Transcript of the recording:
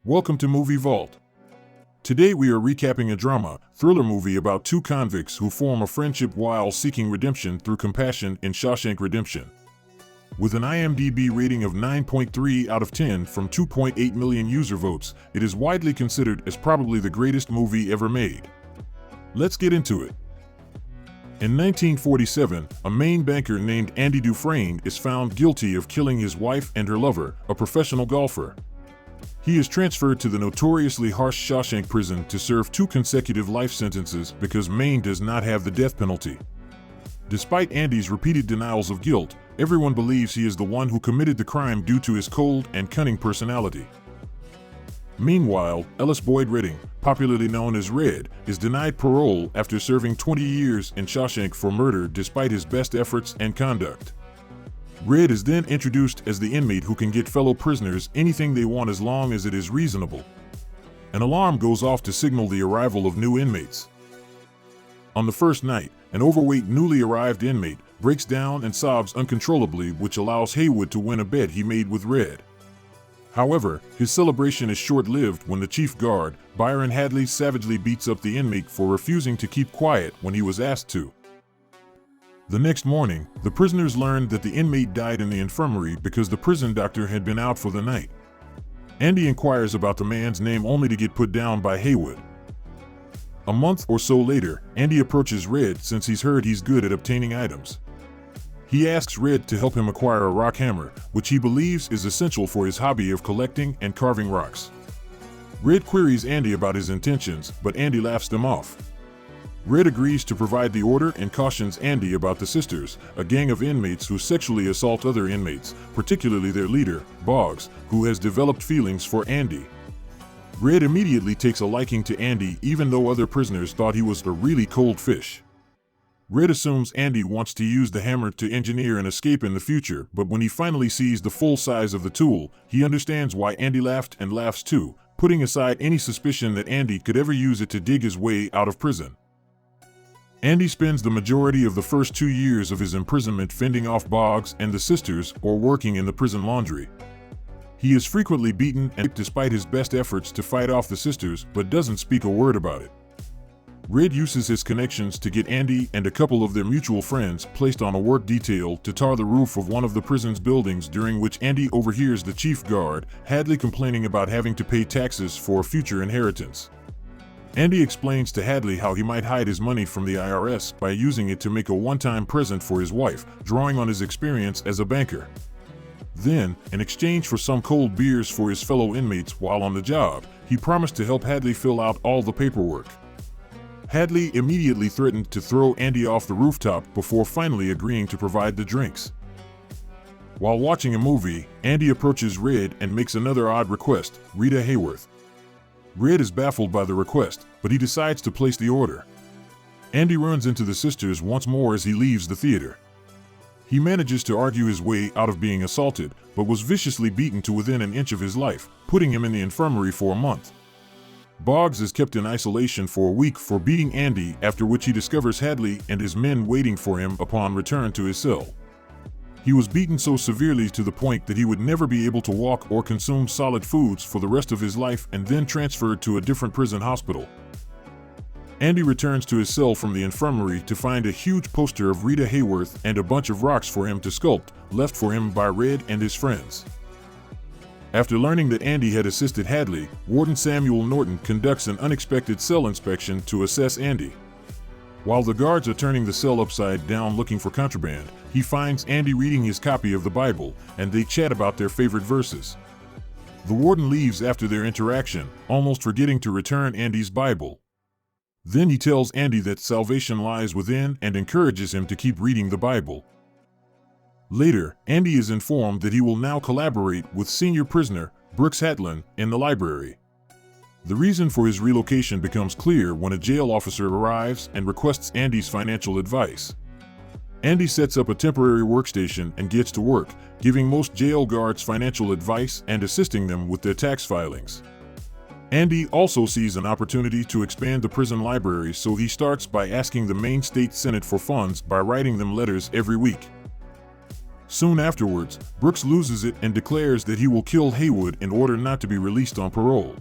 Welcome to Movie Vault. Today we are recapping a drama, thriller movie about two convicts who form a friendship while seeking redemption through compassion in Shawshank Redemption. With an IMDb rating of 9.3 out of 10 from 2.8 million user votes, it is widely considered as probably the greatest movie ever made. Let's get into it. In 1947, a Maine banker named Andy Dufresne is found guilty of killing his wife and her lover, a professional golfer. He is transferred to the notoriously harsh Shawshank prison to serve 2 consecutive life sentences because Maine does not have the death penalty. Despite Andy's repeated denials of guilt, everyone believes he is the one who committed the crime due to his cold and cunning personality. Meanwhile, Ellis Boyd Redding, popularly known as Red, is denied parole after serving 20 years in Shawshank for murder despite his best efforts and conduct. Red is then introduced as the inmate who can get fellow prisoners anything they want as long as it is reasonable. An alarm goes off to signal the arrival of new inmates. On the first night, an overweight newly arrived inmate breaks down and sobs uncontrollably, which allows Haywood to win a bet he made with Red. However, his celebration is short-lived when the chief guard, Byron Hadley, savagely beats up the inmate for refusing to keep quiet when he was asked to. The next morning, the prisoners learned that the inmate died in the infirmary because the prison doctor had been out for the night. Andy inquires about the man's name only to get put down by Haywood. A month or so later, Andy approaches Red since he's heard he's good at obtaining items. He asks Red to help him acquire a rock hammer, which he believes is essential for his hobby of collecting and carving rocks. Red queries Andy about his intentions, but Andy laughs them off. Red agrees to provide the order and cautions Andy about the Sisters, a gang of inmates who sexually assault other inmates, particularly their leader, Boggs, who has developed feelings for Andy. Red immediately takes a liking to Andy even though other prisoners thought he was a really cold fish. Red assumes Andy wants to use the hammer to engineer an escape in the future, but when he finally sees the full size of the tool, he understands why Andy laughed and laughs too, putting aside any suspicion that Andy could ever use it to dig his way out of prison. Andy spends the majority of the first 2 years of his imprisonment fending off Boggs and the Sisters or working in the prison laundry. He is frequently beaten and despite his best efforts to fight off the Sisters, but doesn't speak a word about it. Red uses his connections to get Andy and a couple of their mutual friends placed on a work detail to tar the roof of one of the prison's buildings, during which Andy overhears the chief guard, Hadley, complaining about having to pay taxes for a future inheritance. Andy explains to Hadley how he might hide his money from the IRS by using it to make a one-time present for his wife, drawing on his experience as a banker. Then, in exchange for some cold beers for his fellow inmates while on the job, he promised to help Hadley fill out all the paperwork. Hadley immediately threatened to throw Andy off the rooftop before finally agreeing to provide the drinks. While watching a movie, Andy approaches Red and makes another odd request, Rita Hayworth. Red is baffled by the request, but he decides to place the order. Andy runs into the Sisters once more as he leaves the theater. He manages to argue his way out of being assaulted, but was viciously beaten to within an inch of his life, putting him in the infirmary for a month. Boggs is kept in isolation for a week for beating Andy, after which he discovers Hadley and his men waiting for him upon return to his cell. He was beaten so severely to the point that he would never be able to walk or consume solid foods for the rest of his life, and then transferred to a different prison hospital. Andy returns to his cell from the infirmary to find a huge poster of Rita Hayworth and a bunch of rocks for him to sculpt, left for him by Red and his friends. After learning that Andy had assisted Hadley, Warden Samuel Norton conducts an unexpected cell inspection to assess Andy. While the guards are turning the cell upside down looking for contraband, he finds Andy reading his copy of the Bible, and they chat about their favorite verses. The warden leaves after their interaction, almost forgetting to return Andy's Bible. Then he tells Andy that salvation lies within and encourages him to keep reading the Bible. Later, Andy is informed that he will now collaborate with senior prisoner, Brooks Hatlin, in the library. The reason for his relocation becomes clear when a jail officer arrives and requests Andy's financial advice. Andy sets up a temporary workstation and gets to work, giving most jail guards financial advice and assisting them with their tax filings. Andy also sees an opportunity to expand the prison library, so he starts by asking the Maine State Senate for funds by writing them letters every week. Soon afterwards, Brooks loses it and declares that he will kill Haywood in order not to be released on parole.